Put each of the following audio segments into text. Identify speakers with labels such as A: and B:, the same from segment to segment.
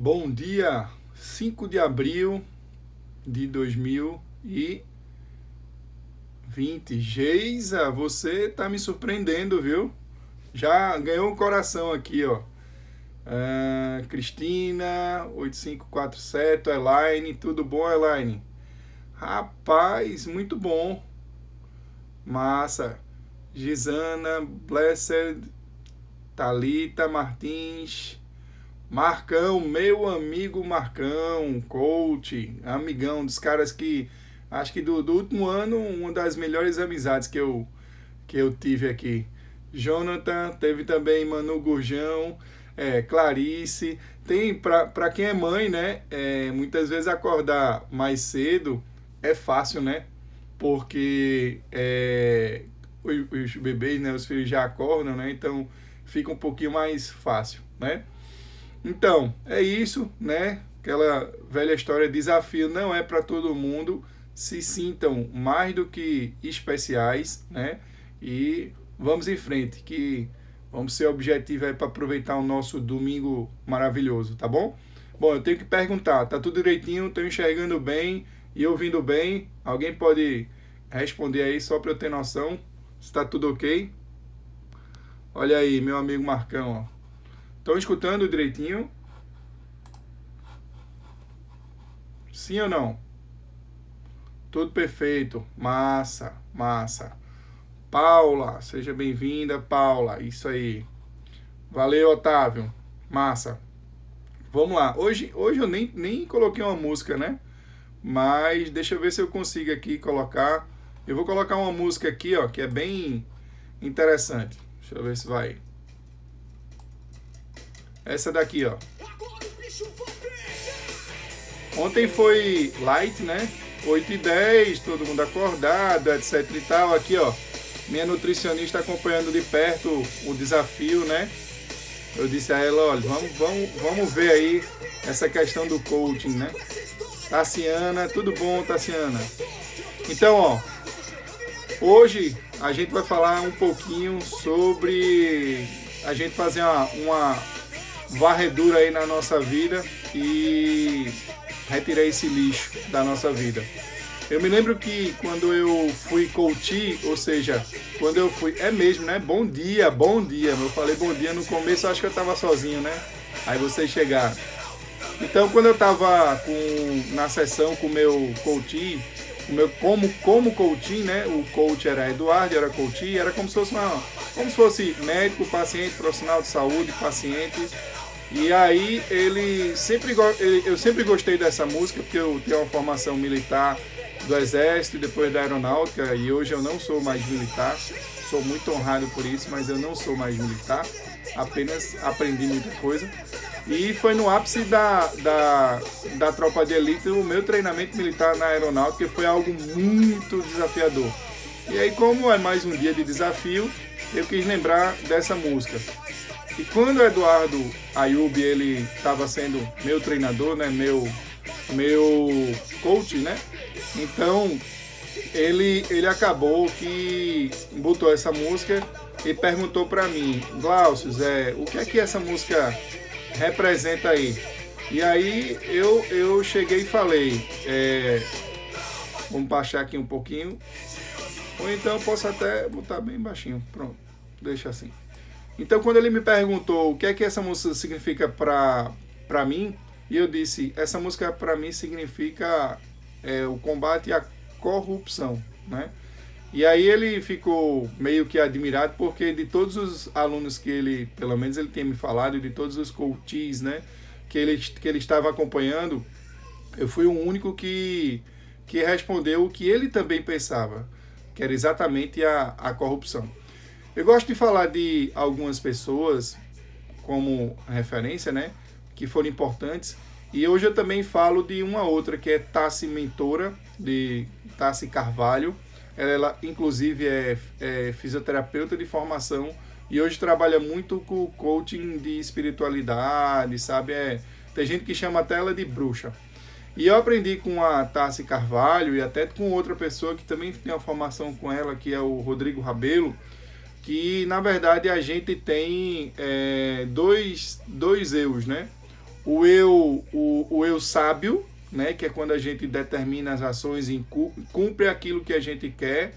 A: Bom dia, 5 de abril de 2020. Geisa, você tá me surpreendendo, viu? Já ganhou um coração aqui, ó. Cristina, 8547, Elaine, tudo bom, Elaine? Rapaz, muito bom. Massa. Gisana, Blessed, Thalita Martins, Marcão, meu amigo Marcão, coach, amigão dos caras que acho que do último ano, uma das melhores amizades que eu tive aqui. Jonathan, teve também Manu Gurjão, Clarice. Tem, pra quem é mãe, né? Muitas vezes acordar mais cedo é fácil, né? Porque os bebês, né? Os filhos já acordam, né? Então fica um pouquinho mais fácil, né? Então, é isso, né? Aquela velha história, desafio não é para todo mundo. Se sintam mais do que especiais, né? E vamos em frente, que vamos ser objetivo aí para aproveitar o nosso domingo maravilhoso, tá bom? Bom, eu tenho que perguntar, tá tudo direitinho? Estou enxergando bem e ouvindo bem? Alguém pode responder aí só para eu ter noção se tá tudo ok? Olha aí, meu amigo Marcão, ó. Estão escutando direitinho? Sim ou não? Tudo perfeito. Massa, massa. Paula, seja bem-vinda, Paula. Isso aí. Valeu, Otávio. Massa. Vamos lá. Hoje eu nem coloquei uma música, né? Mas deixa eu ver se eu consigo aqui colocar. Eu vou colocar uma música aqui, ó, que é bem interessante. Deixa eu ver se vai. Essa daqui, ó. Ontem foi light, né? 8h10, todo mundo acordado, etc e tal. Aqui, ó, minha nutricionista acompanhando de perto o desafio, né? Eu disse a ela, olha, vamos ver aí essa questão do coaching, né? Tassiana, tudo bom, Tassiana? Então, ó, hoje a gente vai falar um pouquinho sobre a gente fazer uma varredura aí na nossa vida e retirar esse lixo da nossa vida. Eu me lembro que quando eu fui coach, ou seja, quando eu fui... É mesmo, né? Bom dia, bom dia. Eu falei bom dia no começo, acho que eu estava sozinho, né? Aí vocês chegaram. Então, quando eu estava na sessão com o meu coach, como coach, né? O coach era Eduardo, era coach, era como se fosse médico, paciente, profissional de saúde, paciente. E aí eu sempre gostei dessa música porque eu tenho uma formação militar do exército e depois da aeronáutica e hoje eu não sou mais militar. Sou muito honrado por isso, mas eu não sou mais militar. Apenas aprendi muita coisa. E foi no ápice da tropa de elite o meu treinamento militar na aeronáutica, que foi algo muito desafiador. E aí, como é mais um dia de desafio, eu quis lembrar dessa música. E quando o Eduardo Ayub, ele estava sendo meu treinador, né, meu coach, né? Então, ele acabou que botou essa música e perguntou para mim, Glaucio, o que é que essa música representa aí? E aí eu cheguei e falei, vamos baixar aqui um pouquinho, ou então eu posso até botar bem baixinho, pronto, deixa assim. Então, quando ele me perguntou o que é que essa música significa para mim, e eu disse, essa música para mim significa o combate à corrupção, né? E aí ele ficou meio que admirado, porque de todos os alunos que ele, pelo menos ele tinha me falado, de todos os coaches, né, que ele estava acompanhando, eu fui o único que respondeu o que ele também pensava, que era exatamente a corrupção. Eu gosto de falar de algumas pessoas como referência, né, que foram importantes. E hoje eu também falo de uma outra, que é Tassi Mentora, de Tassi Carvalho. Ela inclusive, é fisioterapeuta de formação e hoje trabalha muito com coaching de espiritualidade, sabe? Tem gente que chama até ela de bruxa. E eu aprendi com a Tassi Carvalho e até com outra pessoa que também tem uma formação com ela, que é o Rodrigo Rabelo, que na verdade a gente tem dois eus, né? o eu sábio, né, que é quando a gente determina as ações e cumpre aquilo que a gente quer,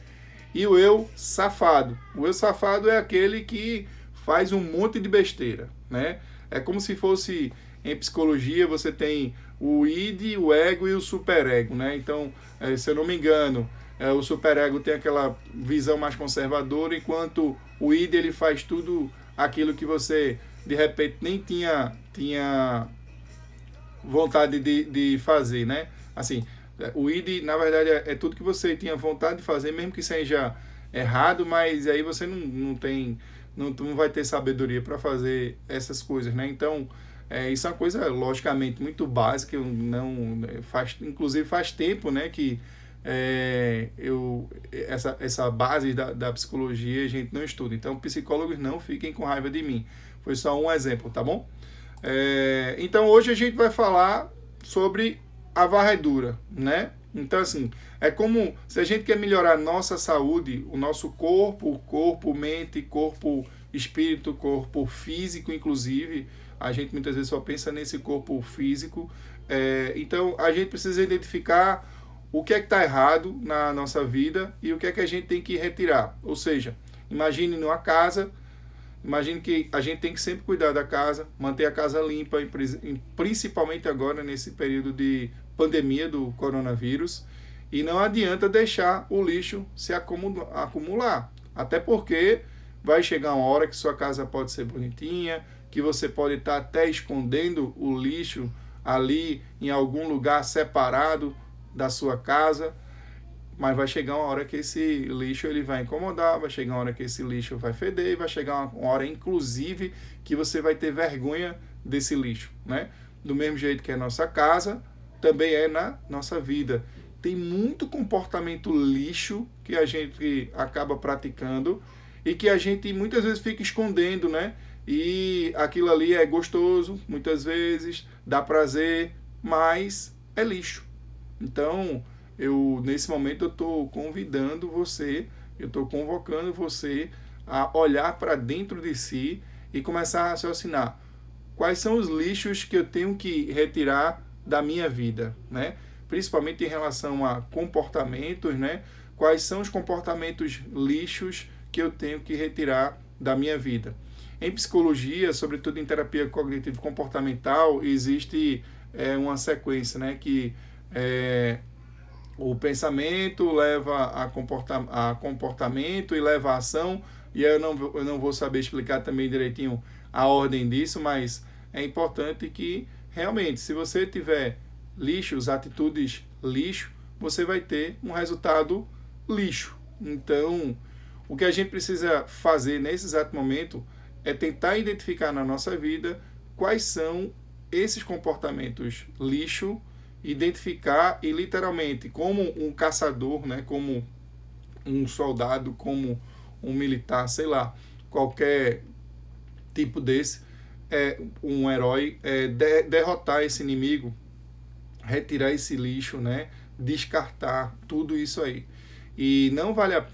A: e o eu safado. O eu safado é aquele que faz um monte de besteira, né? É como se fosse, em psicologia, você tem o id, o ego e o superego, né? Então, se eu não me engano, o superego tem aquela visão mais conservadora, enquanto o id ele faz tudo aquilo que você, de repente, nem tinha vontade de fazer, né? Assim, o id, na verdade, é tudo que você tinha vontade de fazer, mesmo que seja errado, mas aí você não vai ter sabedoria para fazer essas coisas, né? Então, isso é uma coisa, logicamente, muito básica, inclusive faz tempo, né, que essa base da psicologia a gente não estuda. Então, psicólogos, não fiquem com raiva de mim. Foi só um exemplo, tá bom? Então, hoje a gente vai falar sobre a varredura, né? Então, assim, é como se a gente quer melhorar a nossa saúde, o nosso corpo, mente, corpo, espírito, corpo físico, inclusive. A gente muitas vezes só pensa nesse corpo físico. Então, a gente precisa identificar o que é que está errado na nossa vida e o que é que a gente tem que retirar. Ou seja, imagine numa casa. Imagine que a gente tem que sempre cuidar da casa, manter a casa limpa, principalmente agora nesse período de pandemia do coronavírus. E não adianta deixar o lixo se acumular. Até porque vai chegar uma hora que sua casa pode ser bonitinha, que você pode estar até escondendo o lixo ali em algum lugar separado da sua casa. Mas vai chegar uma hora que esse lixo ele vai incomodar, vai chegar uma hora que esse lixo vai feder, e vai chegar uma hora, inclusive, que você vai ter vergonha desse lixo, né? Do mesmo jeito que é nossa casa, também é na nossa vida. Tem muito comportamento lixo que a gente acaba praticando e que a gente muitas vezes fica escondendo, né? E aquilo ali é gostoso, muitas vezes, dá prazer, mas é lixo. Então, nesse momento eu estou convidando você, eu estou convocando você a olhar para dentro de si e começar a raciocinar quais são os lixos que eu tenho que retirar da minha vida, né? Principalmente em relação a comportamentos, né? Quais são os comportamentos lixos que eu tenho que retirar da minha vida. Em psicologia, sobretudo em terapia cognitivo-comportamental, existe uma sequência, né? Que o pensamento leva a comportamento e leva a ação, e eu não vou saber explicar também direitinho a ordem disso, mas é importante que realmente, se você tiver lixos, atitudes lixo, você vai ter um resultado lixo. Então, o que a gente precisa fazer nesse exato momento é tentar identificar na nossa vida quais são esses comportamentos lixo, identificar e literalmente, como um caçador, né, como um soldado, como um militar, sei lá, qualquer tipo desse, um herói, derrotar esse inimigo, retirar esse lixo, né, descartar tudo isso aí. E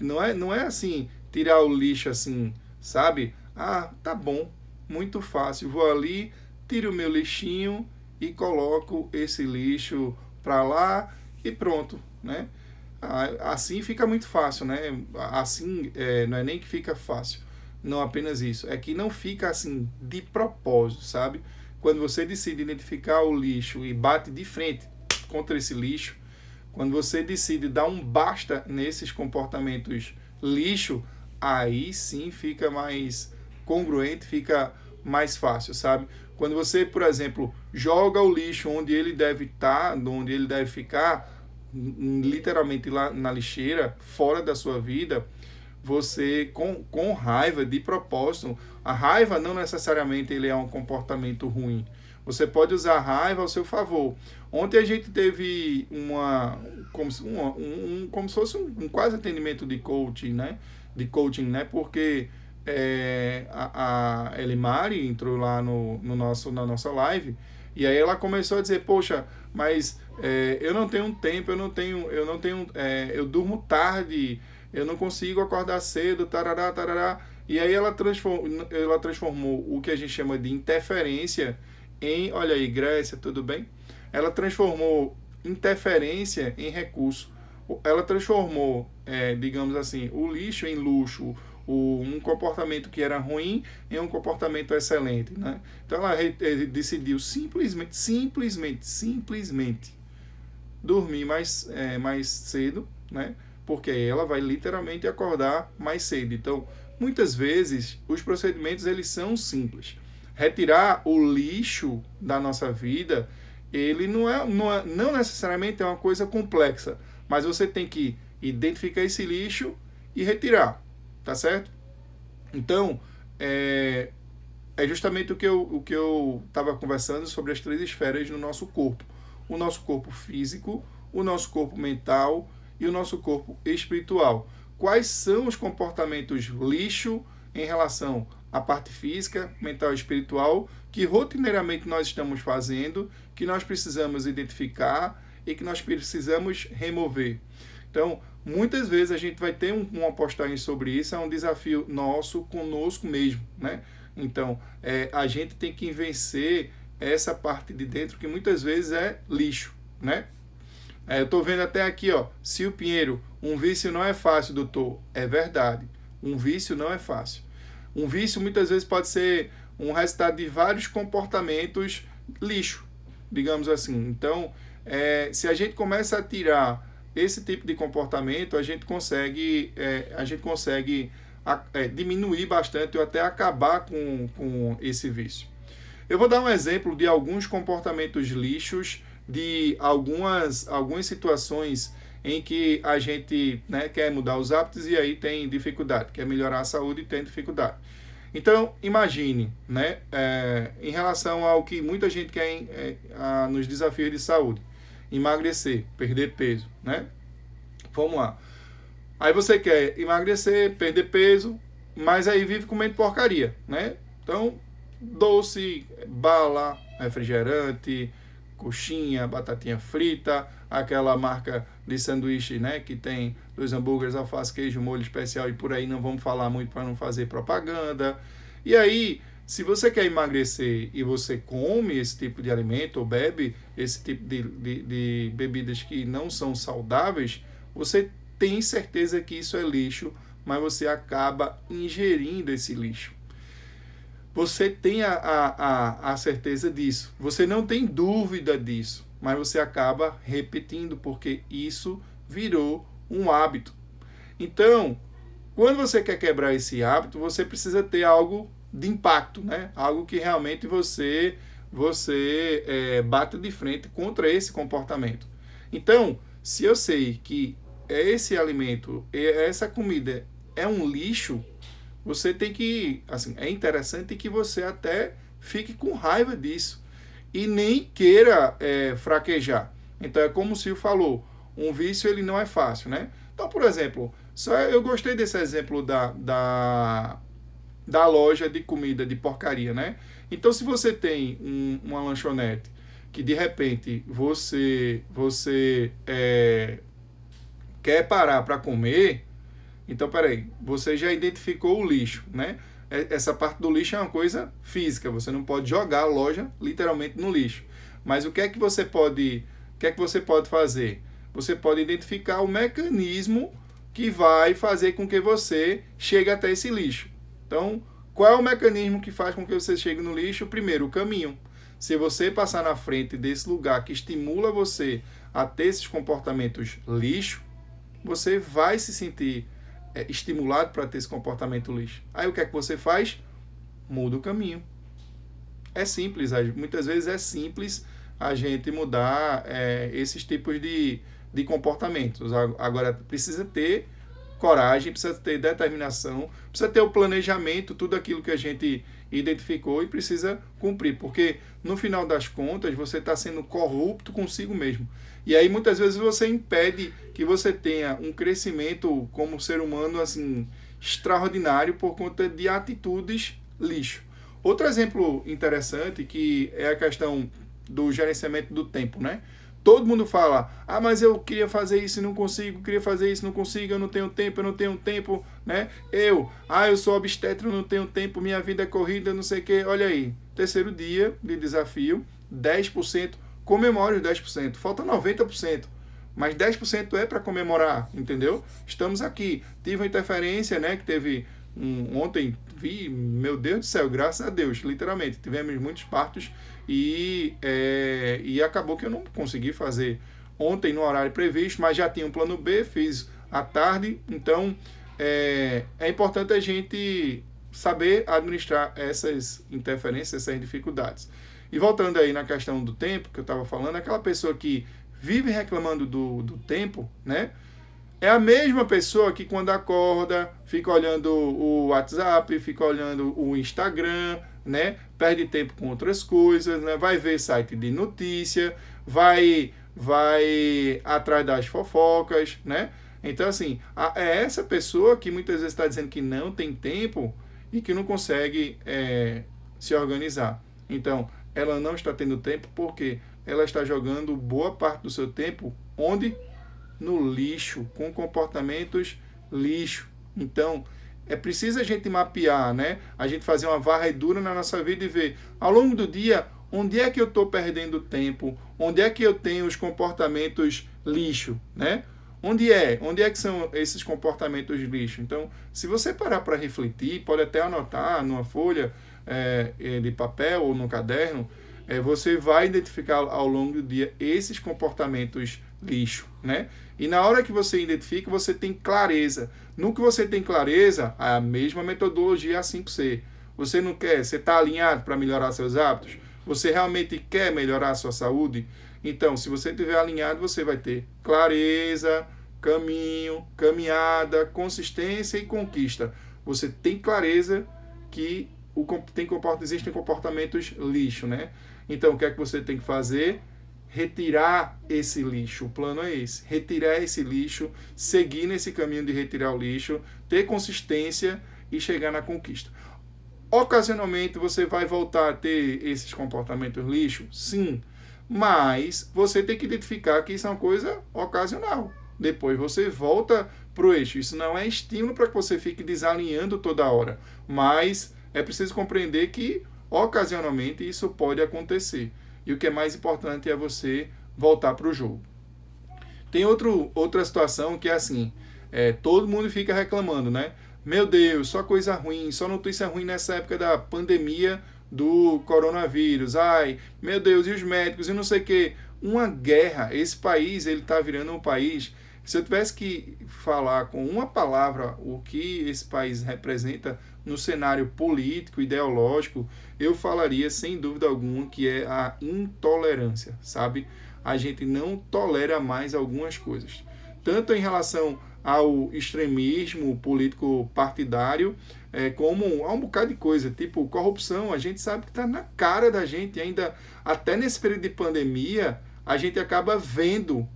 A: não é assim, tirar o lixo assim, sabe? Ah, tá bom, muito fácil, vou ali, tiro o meu lixinho e coloco esse lixo para lá e pronto, né? Assim fica muito fácil, né? Assim, não é nem que fica fácil, não apenas isso, é que não fica assim de propósito, sabe? Quando você decide identificar o lixo e bate de frente contra esse lixo, quando você decide dar um basta nesses comportamentos lixo, aí sim fica mais congruente, fica mais fácil, sabe? Quando você, por exemplo, joga o lixo onde ele deve estar, onde ele deve ficar, literalmente lá na lixeira, fora da sua vida, você com raiva, de propósito, a raiva não necessariamente ele é um comportamento ruim. Você pode usar a raiva ao seu favor. Ontem a gente teve como se fosse um quase atendimento de coaching, né? Porque a Elimari entrou lá na nossa live e aí ela começou a dizer, poxa, mas eu não tenho tempo, eu durmo tarde, eu não consigo acordar cedo, tarará, tarará. E aí ela transformou o que a gente chama de interferência olha aí, Grécia, tudo bem? Ela transformou interferência em recurso. Ela transformou, digamos assim, o lixo em luxo, um comportamento que era ruim em um comportamento excelente, né? Então ela decidiu simplesmente dormir mais cedo, né? Porque aí ela vai literalmente acordar mais cedo. Então, muitas vezes, os procedimentos eles são simples. Retirar o lixo da nossa vida, ele não necessariamente é uma coisa complexa, mas você tem que identificar esse lixo e retirar, tá certo? Então, é justamente o que eu estava conversando sobre as 3 esferas no nosso corpo. O nosso corpo físico, o nosso corpo mental e o nosso corpo espiritual. Quais são os comportamentos lixo em relação à parte física, mental e espiritual que rotineiramente nós estamos fazendo, que nós precisamos identificar e que nós precisamos remover. Então, muitas vezes a gente vai ter uma postagem sobre isso, é um desafio nosso conosco mesmo, né? Então, a gente tem que vencer essa parte de dentro que muitas vezes é lixo, né? Eu estou vendo até aqui, ó, Sil Pinheiro, um vício não é fácil, doutor. É verdade, um vício não é fácil. Um vício muitas vezes pode ser um resultado de vários comportamentos lixo, digamos assim. Então, se a gente começa a tirar esse tipo de comportamento, a gente consegue diminuir bastante ou até acabar com esse vício. Eu vou dar um exemplo de alguns comportamentos lixos, de algumas situações em que a gente, né, quer mudar os hábitos e aí tem dificuldade, quer melhorar a saúde e tem dificuldade. Então, imagine, né, em relação ao que muita gente quer nos desafios de saúde, emagrecer, perder peso, né? Vamos lá. Aí você quer emagrecer, perder peso, mas aí vive comendo porcaria, né? Então, doce, bala, refrigerante, coxinha, batatinha frita, aquela marca de sanduíche, né, que tem 2 hambúrgueres, alface, queijo, molho especial e por aí não vamos falar muito para não fazer propaganda. E aí, se você quer emagrecer e você come esse tipo de alimento ou bebe esse tipo de bebidas que não são saudáveis, você tem certeza que isso é lixo, mas você acaba ingerindo esse lixo. Você tem a certeza disso. Você não tem dúvida disso, mas você acaba repetindo porque isso virou um hábito. Então, quando você quer quebrar esse hábito, você precisa ter algo de impacto, né? Algo que realmente você bata de frente contra esse comportamento. Então, se eu sei que esse alimento, essa comida é um lixo, você tem que, assim, é interessante que você até fique com raiva disso e nem queira fraquejar. Então é como o Sil falou, um vício ele não é fácil, né? Então, por exemplo, eu gostei desse exemplo da loja de comida de porcaria, né? Então, se você tem uma lanchonete que de repente você quer parar para comer, então, peraí, você já identificou o lixo, né? Essa parte do lixo é uma coisa física, você não pode jogar a loja literalmente no lixo. Mas o que é que você pode fazer? Você pode identificar o mecanismo que vai fazer com que você chegue até esse lixo. Então, qual é o mecanismo que faz com que você chegue no lixo? Primeiro, o caminho. Se você passar na frente desse lugar que estimula você a ter esses comportamentos lixo, você vai se sentir estimulado para ter esse comportamento lixo. Aí o que é que você faz? Muda o caminho. É simples, muitas vezes é simples a gente mudar esses tipos de comportamentos. Agora, precisa ter coragem, precisa ter determinação, precisa ter o planejamento, tudo aquilo que a gente identificou e precisa cumprir, porque no final das contas você está sendo corrupto consigo mesmo. E aí muitas vezes você impede que você tenha um crescimento como ser humano assim extraordinário por conta de atitudes lixo. Outro exemplo interessante que é a questão do gerenciamento do tempo, né? todo mundo fala, mas eu queria fazer isso e não consigo, queria fazer isso e não consigo, eu não tenho tempo, né? Eu sou obstetra, não tenho tempo, minha vida é corrida, não sei o quê. Olha aí, terceiro dia de desafio, 10%, comemore os 10%, falta 90%. Mas 10% é para comemorar, entendeu? Estamos aqui. Tive uma interferência, né? Que teve ontem, meu Deus do céu, graças a Deus, literalmente. Tivemos muitos partos e acabou que eu não consegui fazer ontem no horário previsto, mas já tinha um plano B, fiz à tarde. Então, é importante a gente saber administrar essas interferências, essas dificuldades. E voltando aí na questão do tempo que eu estava falando, aquela pessoa que vive reclamando do tempo, né? É a mesma pessoa que quando acorda, fica olhando o WhatsApp, fica olhando o Instagram, né? Perde tempo com outras coisas, né? Vai ver site de notícia, vai atrás das fofocas, né? Então, assim, é essa pessoa que muitas vezes está dizendo que não tem tempo e que não consegue se organizar. Então, ela não está tendo tempo porque ela está jogando boa parte do seu tempo onde? No lixo, com comportamentos lixo. Então, é preciso a gente mapear, né? A gente fazer uma varredura na nossa vida e ver, ao longo do dia, onde é que eu estou perdendo tempo, onde é que eu tenho os comportamentos lixo, né? Onde é que são esses comportamentos lixo? Então, se você parar para refletir, pode até anotar numa folha de papel ou no caderno, você vai identificar ao longo do dia esses comportamentos lixo, né? E na hora que você identifica, você tem clareza. No que você tem clareza, a mesma metodologia A5C. Você não quer, você está alinhado para melhorar seus hábitos? Você realmente quer melhorar a sua saúde? Então, se você estiver alinhado, você vai ter clareza, caminho, caminhada, consistência e conquista. Você tem clareza que existem comportamentos lixo, né? Então, o que é que você tem que fazer? Retirar esse lixo. O plano é esse. Retirar esse lixo, seguir nesse caminho de retirar o lixo, ter consistência e chegar na conquista. Ocasionalmente, você vai voltar a ter esses comportamentos lixo? Sim. Mas você tem que identificar que isso é uma coisa ocasional. Depois você volta para o eixo. Isso não é estímulo para que você fique desalinhando toda hora. Mas é preciso compreender que ocasionalmente isso pode acontecer. E o que é mais importante é você voltar para o jogo. Tem outra situação que é assim, todo mundo fica reclamando, né? Meu Deus, só coisa ruim, só notícia ruim nessa época da pandemia do coronavírus. Ai, meu Deus, e os médicos, e não sei o quê. Uma guerra, esse país, ele está virando um país... Se eu tivesse que falar com uma palavra o que esse país representa no cenário político, ideológico, eu falaria sem dúvida alguma que é a intolerância, sabe? A gente não tolera mais algumas coisas. Tanto em relação ao extremismo político partidário, como a um bocado de coisa, tipo corrupção. A gente sabe que está na cara da gente ainda, até nesse período de pandemia, a gente acaba vendo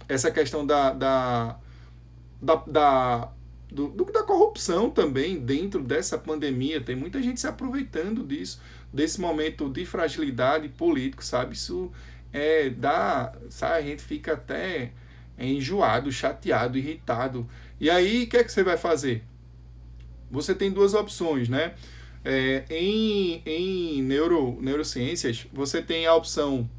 A: essa questão da corrupção também dentro dessa pandemia. Tem muita gente se aproveitando disso, desse momento de fragilidade político, sabe? Isso sabe, a gente fica até enjoado, chateado, irritado. E aí, o que é que você vai fazer? Você tem duas opções, né? Em neurociências, você tem a opção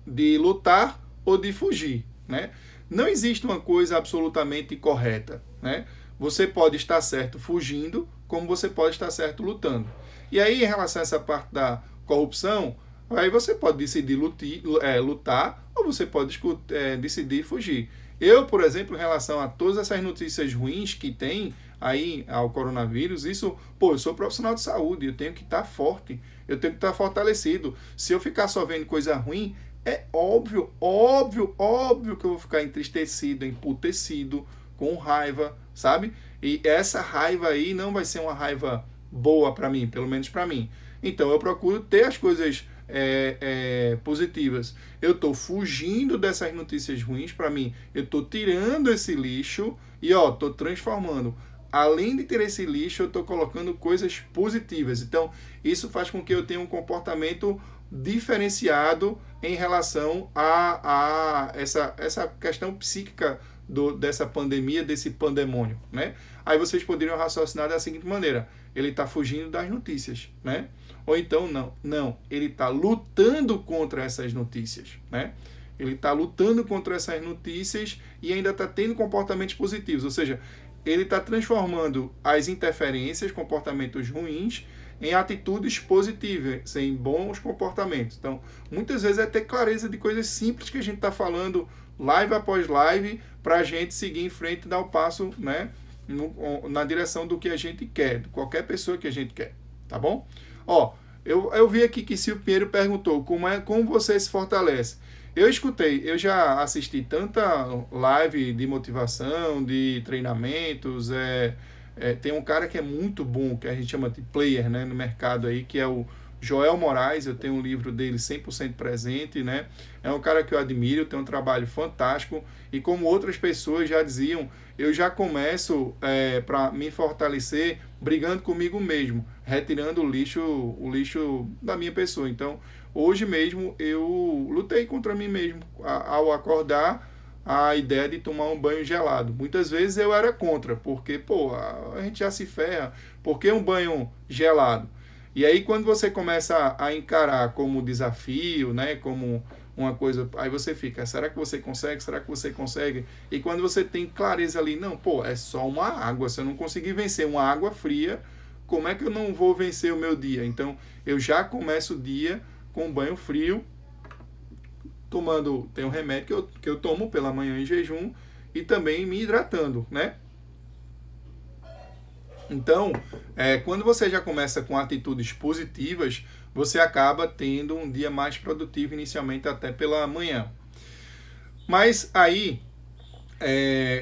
A: de lutar ou de fugir, né? Não existe uma coisa absolutamente correta, né? Você pode estar certo fugindo, como você pode estar certo lutando. E aí, em relação a essa parte da corrupção, aí você pode decidir lutar ou você pode decidir fugir. Eu, por exemplo, em relação a todas essas notícias ruins que tem aí ao coronavírus, eu sou profissional de saúde, eu tenho que estar forte, eu tenho que estar fortalecido. Se eu ficar só vendo coisa ruim, é óbvio que eu vou ficar entristecido, emputecido, com raiva, sabe? E essa raiva aí não vai ser uma raiva boa para mim, pelo menos para mim. Então eu procuro ter as coisas positivas. Eu estou fugindo dessas notícias ruins para mim. Eu estou tirando esse lixo e estou transformando. além de ter esse lixo, eu estou colocando coisas positivas. Então, isso faz com que eu tenha um comportamento diferenciado em relação a essa questão psíquica dessa pandemia, desse pandemônio, né? Aí vocês poderiam raciocinar da seguinte maneira: ele está fugindo das notícias, né? Ou então, não, ele está lutando contra essas notícias, né? Ele está lutando contra essas notícias e ainda está tendo comportamentos positivos, ou seja, ele está transformando as interferências, comportamentos ruins, em atitudes positivas, em bons comportamentos. Então, muitas vezes é ter clareza de coisas simples que a gente está falando live após live para a gente seguir em frente e dar o passo, né, na direção do que a gente quer, de qualquer pessoa que a gente quer, tá bom? Ó, eu vi aqui que Silvio Pinheiro perguntou como você se fortalece. Eu escutei, eu já assisti tanta live de motivação, de treinamentos, tem um cara que é muito bom, que a gente chama de player, né, no mercado aí, que é o Joel Moraes. Eu tenho um livro dele 100% presente, né? É um cara que eu admiro, tem um trabalho fantástico, e como outras pessoas já diziam, eu já começo para me fortalecer brigando comigo mesmo, retirando o lixo da minha pessoa. Então, hoje mesmo eu lutei contra mim mesmo ao acordar a ideia de tomar um banho gelado. Muitas vezes eu era contra, porque a gente já se ferra, por que um banho gelado? E aí quando você começa a encarar como desafio, né, como uma coisa, aí você fica, será que você consegue? Será que você consegue? E quando você tem clareza ali, não, é só uma água, se eu não conseguir vencer uma água fria, como é que eu não vou vencer o meu dia? Então, eu já começo o dia com banho frio, tem um remédio que eu tomo pela manhã em jejum e também me hidratando, né? Então, quando você já começa com atitudes positivas, você acaba tendo um dia mais produtivo inicialmente até pela manhã. Mas aí,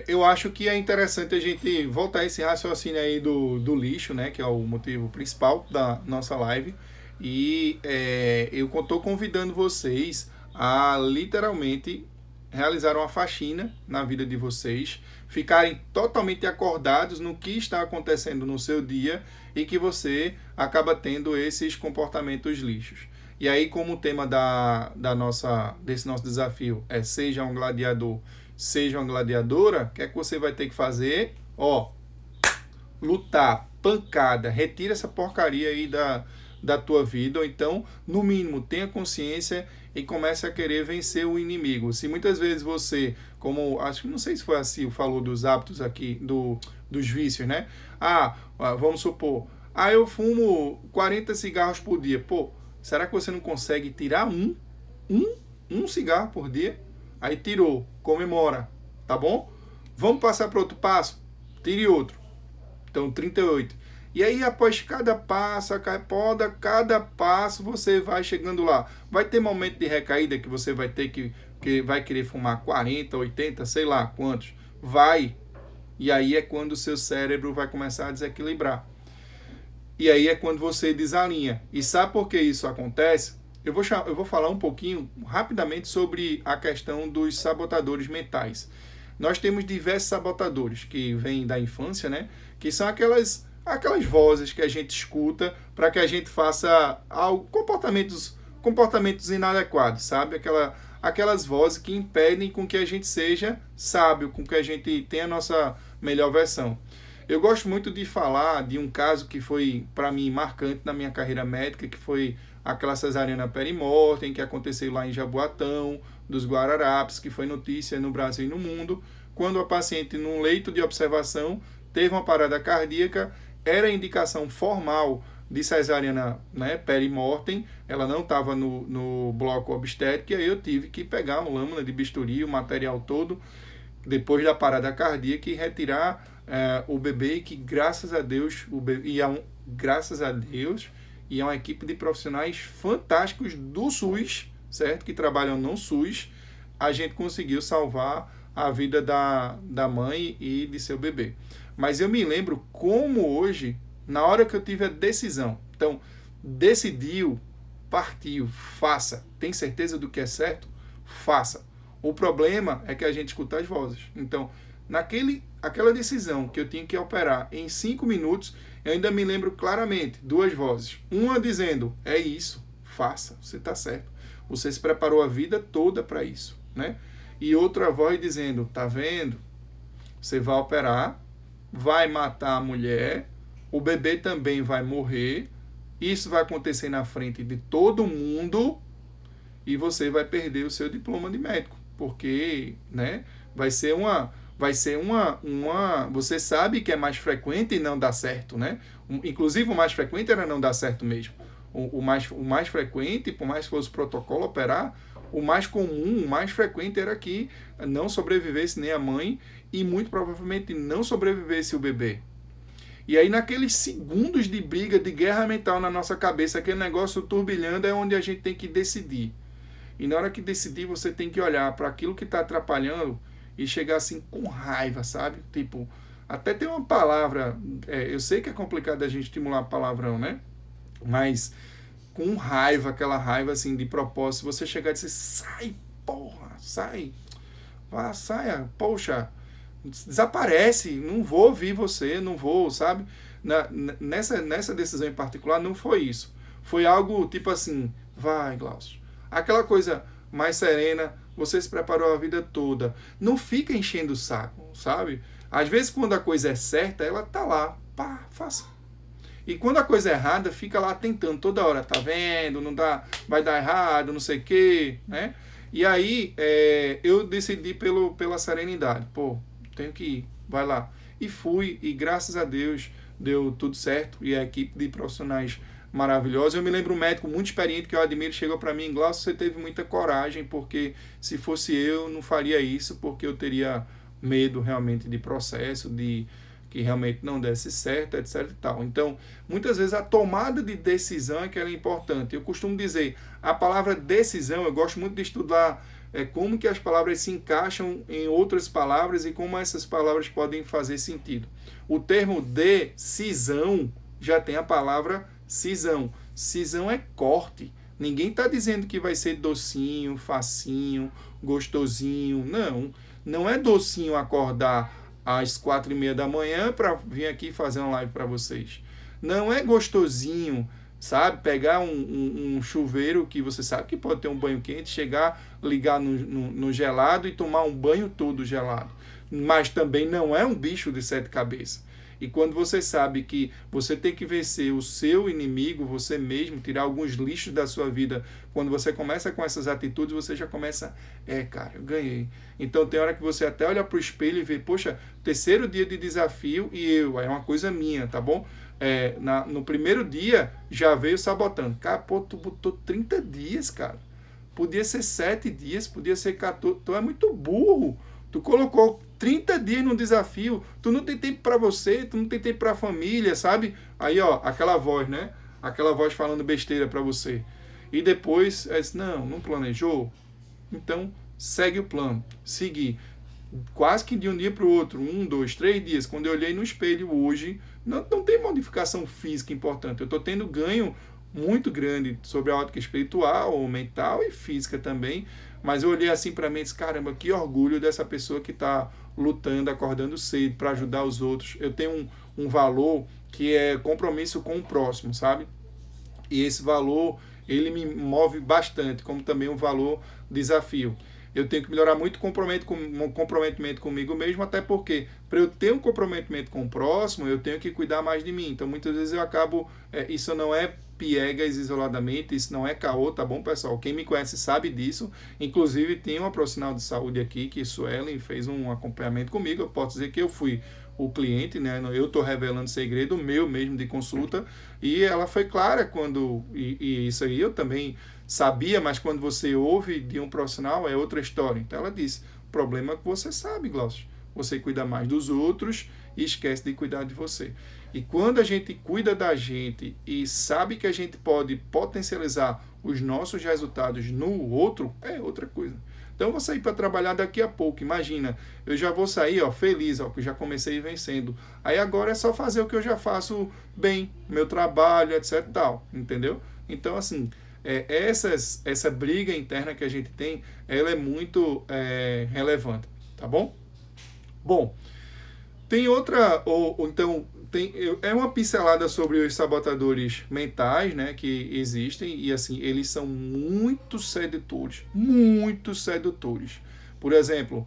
A: eu acho que é interessante a gente voltar a esse raciocínio aí do lixo, né, que é o motivo principal da nossa live. E eu estou convidando vocês a literalmente realizar uma faxina na vida de vocês, ficarem totalmente acordados no que está acontecendo no seu dia e que você acaba tendo esses comportamentos lixos. E aí, como o tema desse nosso desafio é seja um gladiador, seja uma gladiadora, o que é que você vai ter que fazer? Lutar, pancada, retira essa porcaria aí da tua vida, ou então, no mínimo, tenha consciência e comece a querer vencer o inimigo. Se muitas vezes você, não sei se foi assim, falou dos hábitos aqui, dos vícios, né? Vamos supor, eu fumo 40 cigarros por dia. Será que você não consegue tirar um cigarro por dia? Aí tirou, comemora, tá bom? Vamos passar para outro passo? Tire outro. Então, 38. E aí, após cada passo, cada passo, você vai chegando lá. Vai ter momento de recaída que você vai ter que vai querer fumar 40, 80, sei lá quantos. Vai. E aí é quando o seu cérebro vai começar a desequilibrar. E aí é quando você desalinha. E sabe por que isso acontece? Eu vou falar um pouquinho, rapidamente, sobre a questão dos sabotadores mentais. Nós temos diversos sabotadores que vêm da infância, né? Que são aquelas vozes que a gente escuta para que a gente faça comportamentos inadequados, sabe? Aquelas vozes que impedem com que a gente seja sábio, com que a gente tenha a nossa melhor versão. Eu gosto muito de falar de um caso que foi, para mim, marcante na minha carreira médica, que foi aquela cesariana perimortem, que aconteceu lá em Jaboatão, dos Guararapes, que foi notícia no Brasil e no mundo, quando a paciente, num leito de observação, teve uma parada cardíaca. Era indicação formal de cesariana, né, perimortem, ela não estava no bloco obstétrico, e aí eu tive que pegar uma lâmina de bisturi, o material todo, depois da parada cardíaca, e retirar o bebê, que graças a Deus, e é uma equipe de profissionais fantásticos do SUS, certo? Que trabalham no SUS, a gente conseguiu salvar a vida da mãe e de seu bebê. Mas eu me lembro como hoje, na hora que eu tive a decisão, então, decidiu, partiu, faça. Tem certeza do que é certo? Faça. O problema é que a gente escuta as vozes. Então, Aquela decisão que eu tinha que operar em 5 minutos, eu ainda me lembro claramente, 2 vozes. Uma dizendo, é isso, faça, você está certo. Você se preparou a vida toda para isso, né? E outra voz dizendo, tá vendo? Você vai operar, vai matar a mulher, o bebê também vai morrer, isso vai acontecer na frente de todo mundo e você vai perder o seu diploma de médico, porque, né, você sabe que é mais frequente e não dá certo, né? Inclusive o mais frequente era não dar certo mesmo. O mais frequente, por mais que fosse protocolo operar, o mais comum, o mais frequente era que não sobrevivesse nem a mãe e muito provavelmente não sobrevivesse o bebê. E aí naqueles segundos de briga, de guerra mental na nossa cabeça, aquele negócio turbilhando, é onde a gente tem que decidir. E na hora que decidir, você tem que olhar para aquilo que está atrapalhando e chegar assim com raiva, sabe? Tipo, até tem uma palavra, eu sei que é complicado a gente estimular palavrão, né? Mas com raiva, aquela raiva assim de propósito, você chegar e dizer, sai, porra, sai, vá, saia, poxa, desaparece, não vou ouvir você, não vou, sabe? Nessa decisão em particular não foi isso. Foi algo tipo assim, vai, Glaucio. Aquela coisa mais serena, você se preparou a vida toda. Não fica enchendo o saco, sabe? Às vezes quando a coisa é certa, ela tá lá, pá, faça. E quando a coisa é errada, fica lá tentando toda hora, tá vendo, não dá, vai dar errado, não sei o quê, né? E aí eu decidi pela serenidade, pô, tenho que ir, vai lá. E fui, e graças a Deus deu tudo certo, e a equipe de profissionais maravilhosa. Eu me lembro um médico muito experiente que eu admiro, chegou para mim, Glaucio, você teve muita coragem, porque se fosse eu, não faria isso, porque eu teria medo realmente de processo, de que realmente não desse certo, etc e tal. Então, muitas vezes a tomada de decisão é que ela é importante. Eu costumo dizer, a palavra decisão, eu gosto muito de estudar como que as palavras se encaixam em outras palavras e como essas palavras podem fazer sentido. O termo decisão já tem a palavra cisão. Cisão é corte. Ninguém está dizendo que vai ser docinho, facinho, gostosinho. Não. Não é docinho acordar às 4h30 da manhã para vir aqui fazer uma live para vocês. Não é gostosinho, sabe? Pegar um chuveiro que você sabe que pode ter um banho quente, chegar, ligar no gelado e tomar um banho todo gelado. Mas também não é um bicho de 7 cabeças. E quando você sabe que você tem que vencer o seu inimigo, você mesmo, tirar alguns lixos da sua vida, quando você começa com essas atitudes, você já começa, cara, eu ganhei. Então tem hora que você até olha para o espelho e vê, poxa, 3º dia de desafio e aí é uma coisa minha, tá bom? No primeiro dia já veio sabotando. Cara, pô, tu botou 30 dias, cara. Podia ser 7 dias, podia ser 14. Tu é muito burro. Tu colocou 30 dias num desafio, tu não tem tempo para você, tu não tem tempo para a família, sabe? Aí, ó, aquela voz, né? Aquela voz falando besteira para você. E depois, não planejou? Então, segue o plano. Seguir. Quase que de um dia para o outro, 1, 2, 3 dias, quando eu olhei no espelho hoje, não tem modificação física importante. Eu estou tendo ganho muito grande sobre a ótica espiritual, mental e física também. Mas eu olhei assim para mim e disse, caramba, que orgulho dessa pessoa que está lutando, acordando cedo para ajudar os outros. Eu tenho um valor que é compromisso com o próximo, sabe? E esse valor, ele me move bastante, como também um valor desafio. Eu tenho que melhorar muito o comprometimento comigo mesmo, até porque, para eu ter um comprometimento com o próximo, eu tenho que cuidar mais de mim. Então, muitas vezes eu acabo... isso não é piegas isoladamente, isso não é caô, tá bom, pessoal? Quem me conhece sabe disso. Inclusive, tem uma profissional de saúde aqui, que Suelen, fez um acompanhamento comigo. Eu posso dizer que eu fui o cliente, né? Eu estou revelando segredo meu mesmo de consulta. E ela foi clara quando... E isso aí eu também sabia, mas quando você ouve de um profissional é outra história. Então ela disse, o problema é que você sabe, Glaucio. Você cuida mais dos outros e esquece de cuidar de você. E quando a gente cuida da gente e sabe que a gente pode potencializar os nossos resultados no outro, é outra coisa. Então eu vou sair para trabalhar daqui a pouco. Imagina, eu já vou sair feliz, que eu já comecei vencendo. Aí agora é só fazer o que eu já faço bem, meu trabalho, etc. tal, entendeu? Então assim, essa briga interna que a gente tem, ela é muito relevante, tá bom? Bom, tem outra, ou então, é uma pincelada sobre os sabotadores mentais, né, que existem, e assim, eles são muito sedutores, muito sedutores. Por exemplo,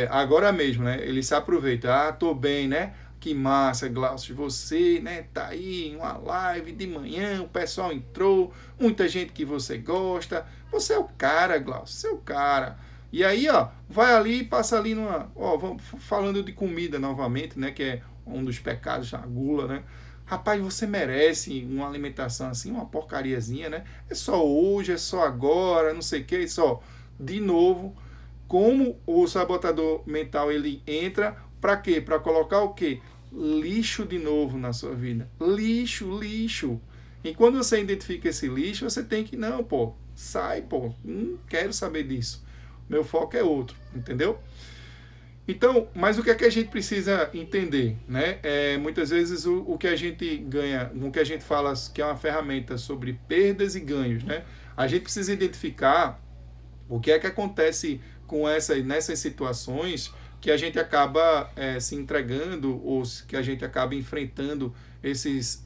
A: agora mesmo, né, ele se aproveita, tô bem, né, que massa, Glaucio, você, né, tá aí em uma live de manhã, o pessoal entrou, muita gente que você gosta, você é o cara, Glaucio, você é o cara. E aí, ó, vai ali e passa ali numa. Ó, vamos falando de comida novamente, né? Que é um dos pecados, a gula, né? Rapaz, você merece uma alimentação assim, uma porcariazinha, né? É só hoje, é só agora, não sei o que, é só. De novo, como o sabotador mental ele entra, para quê? Para colocar o quê? Lixo de novo na sua vida. Lixo, lixo. E quando você identifica esse lixo, você tem que, não, pô, sai, pô, não quero saber disso. Meu foco é outro, entendeu? Então, mas o que é que a gente precisa entender, né? Muitas vezes o que a gente ganha, o que a gente fala que é uma ferramenta sobre perdas e ganhos, né? A gente precisa identificar o que é que acontece com nessas situações que a gente acaba se entregando ou que a gente acaba enfrentando esses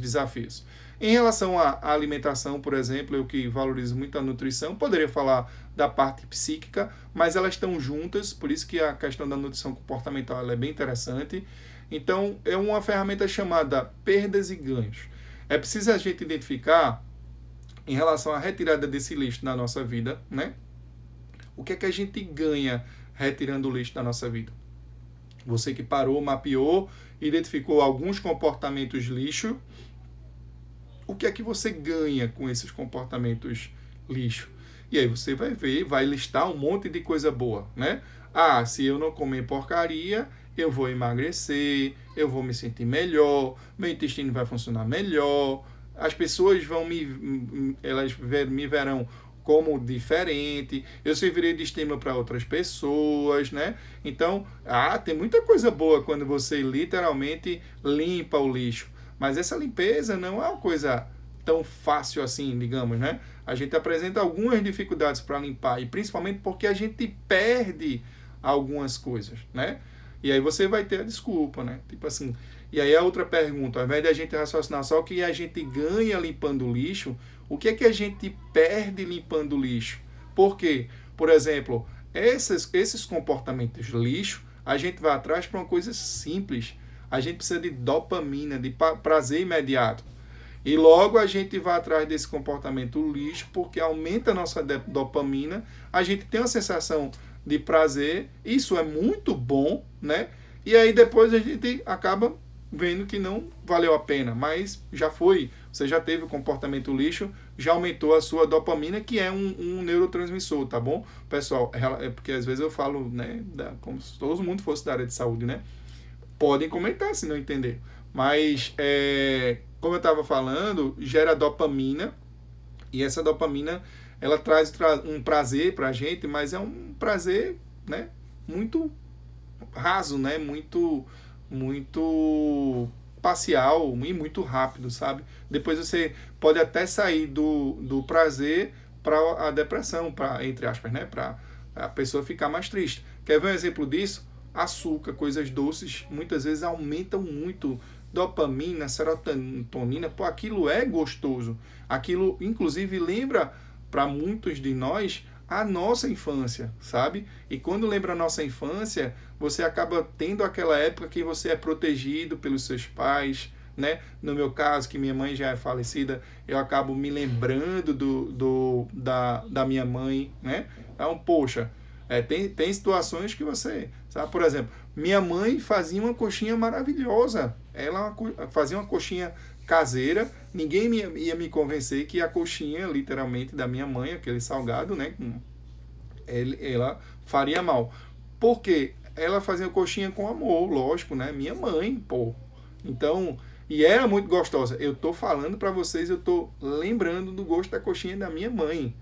A: desafios. Em relação à alimentação, por exemplo, eu que valorizo muito a nutrição, poderia falar da parte psíquica, mas elas estão juntas, por isso que a questão da nutrição comportamental ela é bem interessante. Então, é uma ferramenta chamada perdas e ganhos. É preciso a gente identificar, em relação à retirada desse lixo na nossa vida, né? O que é que a gente ganha retirando o lixo da nossa vida? Você que parou, mapeou, identificou alguns comportamentos lixo, o que é que você ganha com esses comportamentos lixo? E aí você vai ver, vai listar um monte de coisa boa, né? Ah, se eu não comer porcaria, eu vou emagrecer, eu vou me sentir melhor, meu intestino vai funcionar melhor, as pessoas vão me verão como diferente, eu servirei de estímulo para outras pessoas, né? Então, tem muita coisa boa quando você literalmente limpa o lixo. Mas essa limpeza não é uma coisa tão fácil assim, digamos, né? A gente apresenta algumas dificuldades para limpar, e principalmente porque a gente perde algumas coisas, né? E aí você vai ter a desculpa, né? Tipo assim. E aí a outra pergunta, ao invés de a gente raciocinar só o que a gente ganha limpando o lixo, o que é que a gente perde limpando o lixo? Por quê? Por exemplo, esses comportamentos lixo, a gente vai atrás para uma coisa simples. A gente precisa de dopamina, de prazer imediato. E logo a gente vai atrás desse comportamento lixo, porque aumenta a nossa dopamina, a gente tem uma sensação de prazer, isso é muito bom, né? E aí depois a gente acaba vendo que não valeu a pena, mas já foi, você já teve o comportamento lixo, já aumentou a sua dopamina, que é um neurotransmissor, tá bom? Pessoal, é porque às vezes eu falo, né, como se todo mundo fosse da área de saúde, né? Podem comentar se não entender. Mas, como eu estava falando, gera dopamina. E essa dopamina, ela traz um prazer para a gente, mas é um prazer, né, muito raso, né? Muito parcial e muito rápido, sabe? Depois você pode até sair do prazer para a depressão, entre aspas, né? Para a pessoa ficar mais triste. Quer ver um exemplo disso? Açúcar, coisas doces, muitas vezes aumentam muito dopamina, serotonina, pô, aquilo é gostoso. Aquilo, inclusive, lembra para muitos de nós a nossa infância, sabe? E quando lembra a nossa infância, você acaba tendo aquela época que você é protegido pelos seus pais, né? No meu caso, que minha mãe já é falecida, eu acabo me lembrando da minha mãe, né? Então, poxa, tem situações que você, sabe? Por exemplo, minha mãe fazia uma coxinha maravilhosa. Ela fazia uma coxinha caseira. Ninguém ia me convencer que a coxinha, literalmente, da minha mãe, aquele salgado, né? Ela faria mal. Por quê? Ela fazia coxinha com amor, lógico, né? Minha mãe, pô. Então, e era muito gostosa. Eu tô falando para vocês, eu tô lembrando do gosto da coxinha da minha mãe.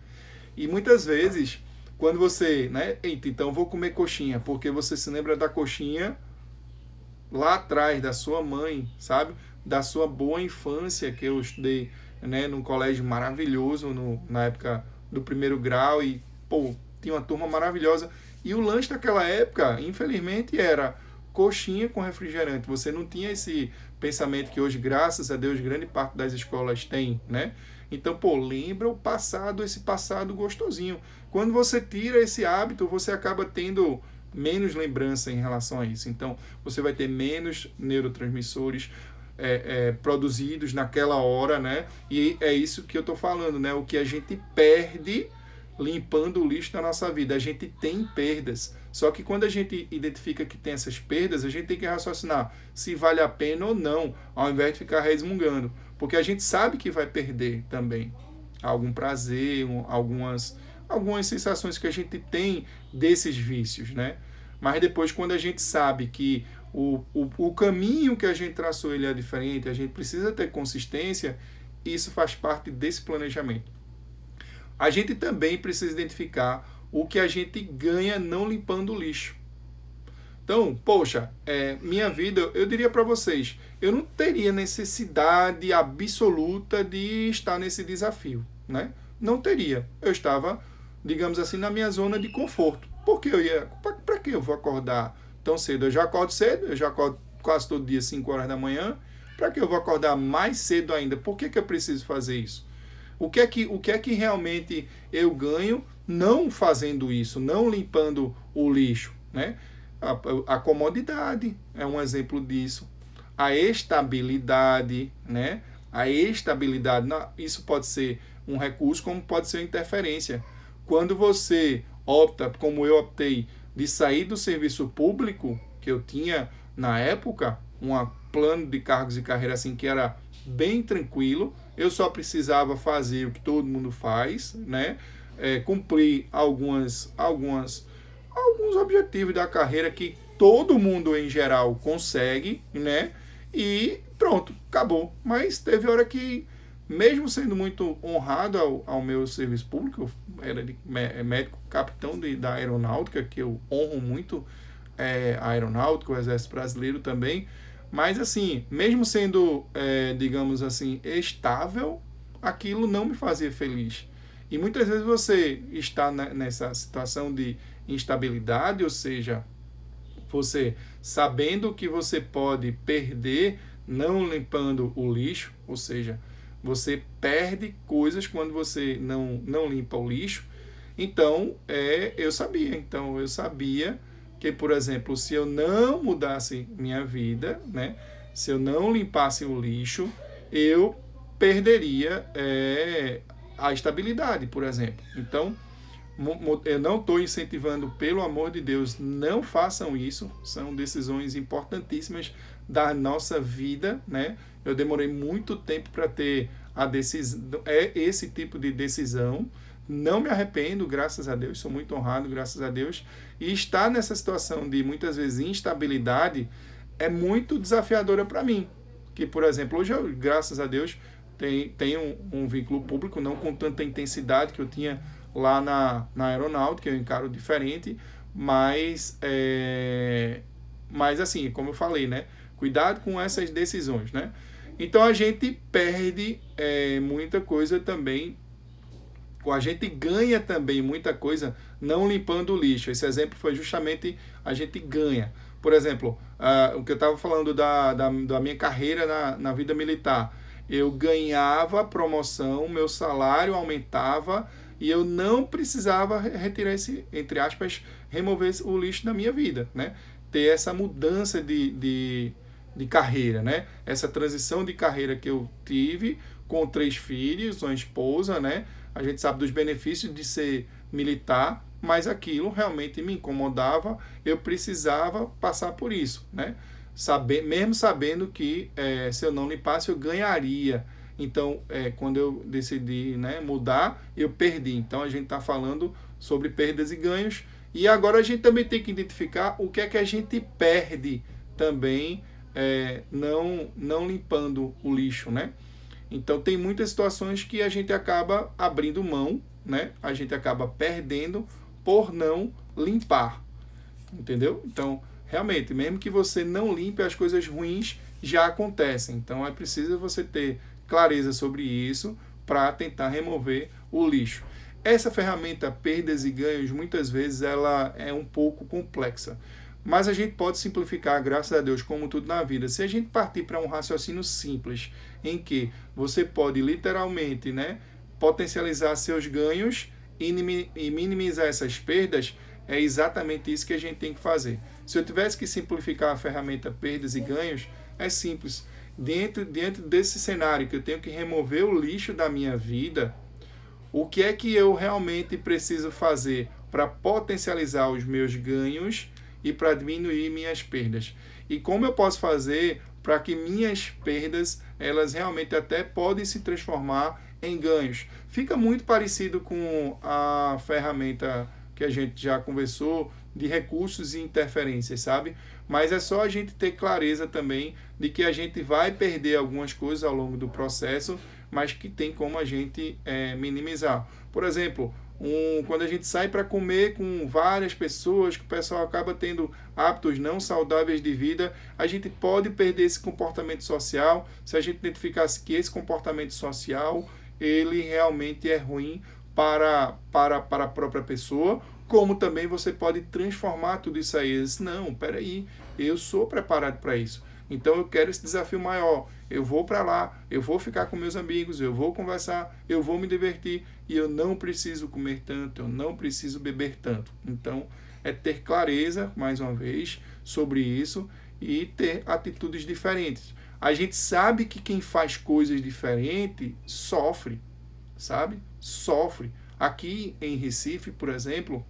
A: E muitas vezes, quando você, né? Eita, então vou comer coxinha, porque você se lembra da coxinha lá atrás, da sua mãe, sabe? Da sua boa infância que eu estudei, né? Num colégio maravilhoso, na época do primeiro grau, e, pô, tinha uma turma maravilhosa. E o lanche daquela época, infelizmente, era coxinha com refrigerante. Você não tinha esse pensamento que hoje, graças a Deus, grande parte das escolas tem, né? Então, pô, lembra o passado, esse passado gostosinho. Quando você tira esse hábito, você acaba tendo menos lembrança em relação a isso. Então, você vai ter menos neurotransmissores produzidos naquela hora, né? E é isso que eu tô falando, né? O que a gente perde limpando o lixo da nossa vida. A gente tem perdas. Só que quando a gente identifica que tem essas perdas, a gente tem que raciocinar se vale a pena ou não, ao invés de ficar resmungando. Porque a gente sabe que vai perder também algum prazer, algumas sensações que a gente tem desses vícios, né? Mas depois, quando a gente sabe que o caminho que a gente traçou ele é diferente, a gente precisa ter consistência, isso faz parte desse planejamento. A gente também precisa identificar o que a gente ganha não limpando o lixo. Então, poxa, minha vida, eu diria para vocês, eu não teria necessidade absoluta de estar nesse desafio, né? Não teria. Eu estava, digamos assim, na minha zona de conforto. Porque para que eu vou acordar tão cedo? Eu já acordo cedo, eu já acordo quase todo dia 5 horas da manhã. Para que eu vou acordar mais cedo ainda? Por que eu preciso fazer isso? O que é que realmente eu ganho não fazendo isso, não limpando o lixo, né? A comodidade é um exemplo disso. A estabilidade, né? A estabilidade, isso pode ser um recurso, como pode ser uma interferência. Quando você opta, como eu optei, de sair do serviço público, que eu tinha na época, um plano de cargos e carreira assim que era bem tranquilo, eu só precisava fazer o que todo mundo faz, né? Cumprir alguns objetivos da carreira que todo mundo em geral consegue, né? E pronto, acabou. Mas teve hora que, mesmo sendo muito honrado ao meu serviço público, eu era médico capitão da aeronáutica, que eu honro muito a aeronáutica, o Exército Brasileiro também, mas assim, mesmo sendo, digamos assim, estável, aquilo não me fazia feliz. E muitas vezes você está nessa situação de instabilidade, ou seja, você sabendo que você pode perder não limpando o lixo, ou seja, você perde coisas quando você não limpa o lixo. Então, eu sabia que, por exemplo, se eu não mudasse minha vida, né, se eu não limpasse o lixo, eu perderia a estabilidade, por exemplo. Então, eu não estou incentivando, pelo amor de Deus, não façam isso. São decisões importantíssimas da nossa vida, né? Eu demorei muito tempo para ter esse tipo de decisão. Não me arrependo, graças a Deus, sou muito honrado, graças a Deus. E estar nessa situação de, muitas vezes, instabilidade é muito desafiadora para mim. Que, por exemplo, hoje eu, graças a Deus, tenho um vínculo público, não com tanta intensidade que eu tinha lá na aeronáutica, eu encaro diferente, mas assim, como eu falei, né? Cuidado com essas decisões, né? Então a gente perde muita coisa também, a gente ganha também muita coisa não limpando o lixo. Esse exemplo foi justamente a gente ganha. Por exemplo, o que eu estava falando da minha carreira na vida militar. Eu ganhava promoção, meu salário aumentava e eu não precisava retirar entre aspas, remover o lixo da minha vida, né? Ter essa mudança de carreira, né? Essa transição de carreira que eu tive com 3 filhos, uma esposa, né? A gente sabe dos benefícios de ser militar, mas aquilo realmente me incomodava, eu precisava passar por isso, né? Mesmo sabendo que se eu não limpasse eu ganharia. Então, quando eu decidi, né, mudar, eu perdi. Então, a gente está falando sobre perdas e ganhos. E agora a gente também tem que identificar o que é que a gente perde também não limpando o lixo, né? Então, tem muitas situações que a gente acaba abrindo mão, né? A gente acaba perdendo por não limpar, entendeu? Então, realmente, mesmo que você não limpe, as coisas ruins já acontecem. Então, é preciso você ter clareza sobre isso para tentar remover o lixo. Essa ferramenta perdas e ganhos, muitas vezes, ela é um pouco complexa. Mas a gente pode simplificar, graças a Deus, como tudo na vida. Se a gente partir para um raciocínio simples, em que você pode literalmente, né, potencializar seus ganhos e minimizar essas perdas, é exatamente isso que a gente tem que fazer. Se eu tivesse que simplificar a ferramenta perdas e ganhos, é simples. Dentro desse cenário que eu tenho que remover o lixo da minha vida, o que é que eu realmente preciso fazer para potencializar os meus ganhos e para diminuir minhas perdas? E como eu posso fazer para que minhas perdas, elas realmente até podem se transformar em ganhos? Fica muito parecido com a ferramenta que a gente já conversou de recursos e interferências, sabe? Mas é só a gente ter clareza também de que a gente vai perder algumas coisas ao longo do processo, mas que tem como a gente minimizar. Por exemplo, quando a gente sai para comer com várias pessoas, que o pessoal acaba tendo hábitos não saudáveis de vida, a gente pode perder esse comportamento social se a gente identificasse que esse comportamento social ele realmente é ruim para a própria pessoa, como também você pode transformar tudo isso aí. Não, peraí, eu sou preparado para isso. Então eu quero esse desafio maior. Eu vou para lá, eu vou ficar com meus amigos, eu vou conversar, eu vou me divertir e eu não preciso comer tanto, eu não preciso beber tanto. Então é ter clareza, mais uma vez, sobre isso e ter atitudes diferentes. A gente sabe que quem faz coisas diferentes sofre, sabe? Sofre. Aqui em Recife, por exemplo,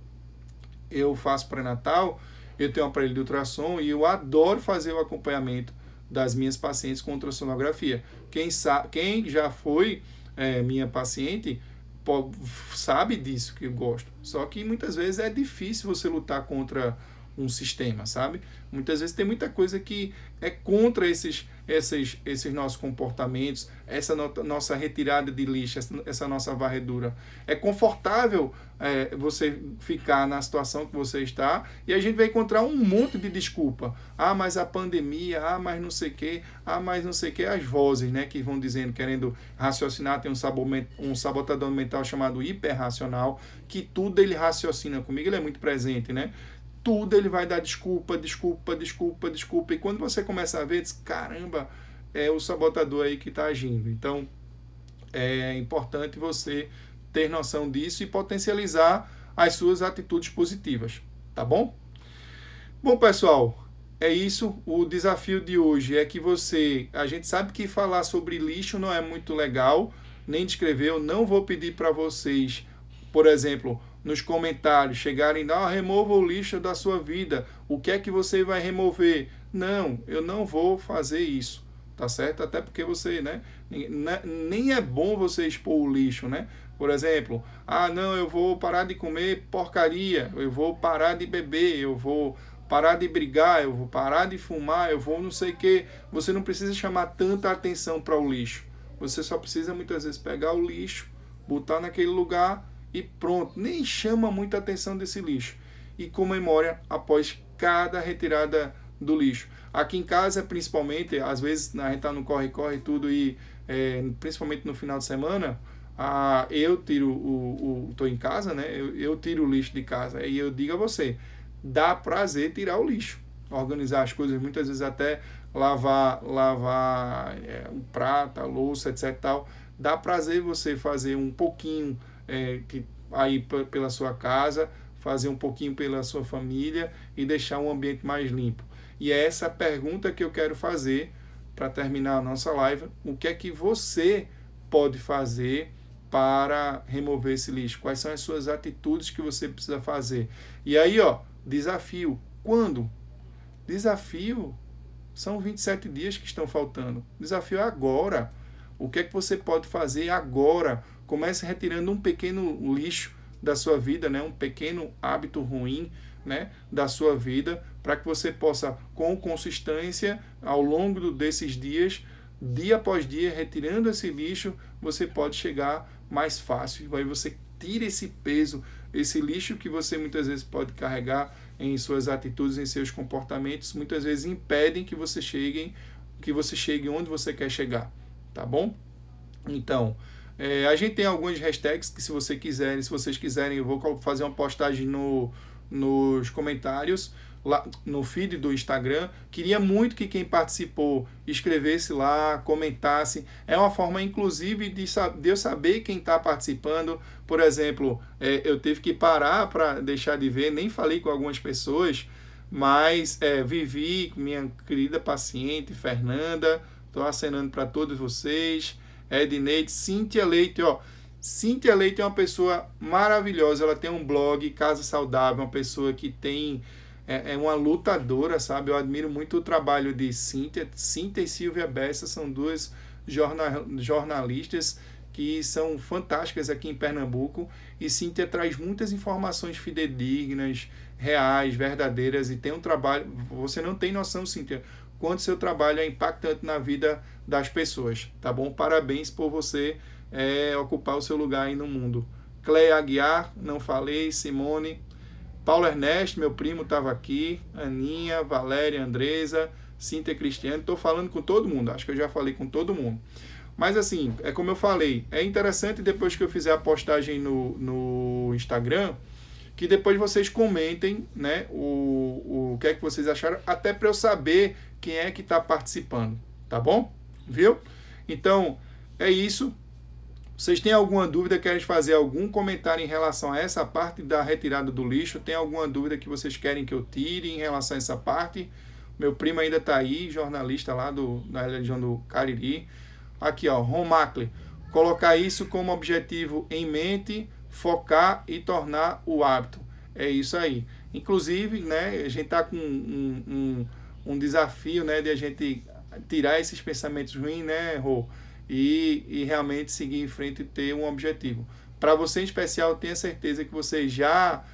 A: eu faço pré-natal, eu tenho um aparelho de ultrassom e eu adoro fazer o acompanhamento das minhas pacientes com ultrassonografia. Quem já foi minha paciente sabe disso que eu gosto. Só que muitas vezes é difícil você lutar contra um sistema, sabe? Muitas vezes tem muita coisa que é contra esses nossos comportamentos, essa nossa retirada de lixo, essa nossa varredura. É confortável você ficar na situação que você está e a gente vai encontrar um monte de desculpa. Ah, mas a pandemia, mas não sei o quê, mas não sei o quê. As vozes, né, que vão dizendo, querendo raciocinar, tem um sabotador mental chamado hiperracional, que tudo ele raciocina comigo, ele é muito presente, né? Tudo ele vai dar desculpa. E quando você começa a ver, diz, caramba, é o sabotador aí que está agindo. Então, é importante você ter noção disso e potencializar as suas atitudes positivas, tá bom? Bom, pessoal, é isso. O desafio de hoje é que a gente sabe que falar sobre lixo não é muito legal, nem descrever. Eu não vou pedir para vocês, por exemplo, nos comentários, chegarem, remova o lixo da sua vida, o que é que você vai remover? Não, eu não vou fazer isso, tá certo? Até porque você, né, nem é bom você expor o lixo, né? Por exemplo, não, eu vou parar de comer porcaria, eu vou parar de beber, eu vou parar de brigar, eu vou parar de fumar, eu vou não sei o quê. Você não precisa chamar tanta atenção para o lixo, você só precisa muitas vezes pegar o lixo, botar naquele lugar e pronto, nem chama muita atenção desse lixo. E comemora após cada retirada do lixo. Aqui em casa, principalmente, às vezes a gente está no corre-corre e tudo, e principalmente no final de semana, eu tiro estou em casa, né? Eu tiro o lixo de casa. E eu digo a você, dá prazer tirar o lixo. Organizar as coisas, muitas vezes até lavar o prato, a louça, etc. Tal. Dá prazer você fazer um pouquinho aí pela sua casa, fazer um pouquinho pela sua família e deixar um ambiente mais limpo. E é essa pergunta que eu quero fazer para terminar a nossa live. O que é que você pode fazer para remover esse lixo? Quais são as suas atitudes que você precisa fazer? E aí, desafio. Quando? Desafio são 27 dias que estão faltando. Desafio é agora. O que é que você pode fazer agora? Comece retirando um pequeno lixo da sua vida, né? Um pequeno hábito ruim, né? Da sua vida, para que você possa, com consistência, ao longo desses dias, dia após dia, retirando esse lixo, você pode chegar mais fácil. Aí você tira esse peso, esse lixo que você muitas vezes pode carregar em suas atitudes, em seus comportamentos, muitas vezes impedem que você chegue onde você quer chegar, tá bom? Então, A gente tem algumas hashtags que se vocês quiserem, eu vou fazer uma postagem nos comentários, lá no feed do Instagram. Queria muito que quem participou escrevesse lá, comentasse. É uma forma, inclusive, de eu saber quem está participando. Por exemplo, eu tive que parar para deixar de ver, nem falei com algumas pessoas, mas Vivi, minha querida paciente, Fernanda, estou acenando para todos vocês, Edneide, Cíntia Leite, ó. Cíntia Leite é uma pessoa maravilhosa, ela tem um blog, Casa Saudável, uma pessoa que tem... É uma lutadora, sabe? Eu admiro muito o trabalho de Cíntia. Cíntia e Silvia Bessa são duas jornalistas que são fantásticas aqui em Pernambuco. E Cíntia traz muitas informações fidedignas, reais, verdadeiras. E tem um trabalho... Você não tem noção, Cíntia, quanto seu trabalho é impactante na vida das pessoas, tá bom? Parabéns por você ocupar o seu lugar aí no mundo. Cleia Aguiar, não falei, Simone... Paulo Ernesto, meu primo, estava aqui, Aninha, Valéria, Andresa, Cíntia Cristiane, estou falando com todo mundo, acho que eu já falei com todo mundo. Mas assim, como eu falei, é interessante depois que eu fizer a postagem no Instagram, que depois vocês comentem, né, o que é que vocês acharam, até para eu saber quem é que está participando, tá bom? Viu? Então, é isso. Vocês têm alguma dúvida, querem fazer algum comentário em relação a essa parte da retirada do lixo? Tem alguma dúvida que vocês querem que eu tire em relação a essa parte? Meu primo ainda está aí, jornalista lá da região do Cariri. Aqui, ó, Ron Mackley. Colocar isso como objetivo em mente, focar e tornar o hábito. É isso aí. Inclusive, né, a gente está com um desafio, né, de a gente tirar esses pensamentos ruins, né, Rô? E realmente seguir em frente e ter um objetivo. Para você em especial, tenha certeza que você já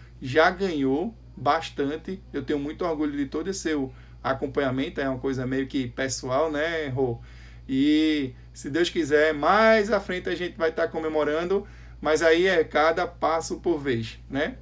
A: ganhou bastante. Eu tenho muito orgulho de todo esse seu acompanhamento, é uma coisa meio que pessoal, né, Rô? E se Deus quiser, mais à frente a gente vai estar comemorando, mas aí é cada passo por vez, né?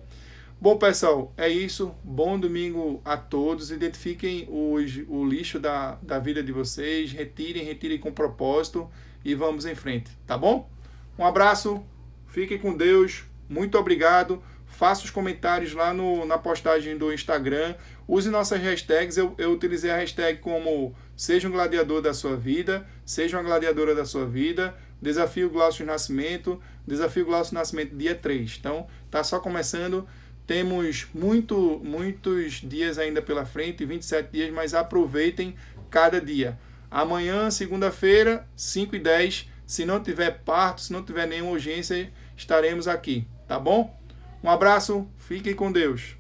A: Bom, pessoal, é isso. Bom domingo a todos. Identifiquem o lixo da vida de vocês, retirem com propósito e vamos em frente, tá bom? Um abraço, fiquem com Deus, muito obrigado. Faça os comentários lá na postagem do Instagram. Use nossas hashtags. Eu utilizei a hashtag como seja um gladiador da sua vida, seja uma gladiadora da sua vida, Desafio Glaucio Nascimento, Desafio Glaucio Nascimento dia 3. Então, tá só começando. Temos muitos dias ainda pela frente, 27 dias, mas aproveitem cada dia. Amanhã, segunda-feira, 5h10, se não tiver parto, se não tiver nenhuma urgência, estaremos aqui, tá bom? Um abraço, fiquem com Deus.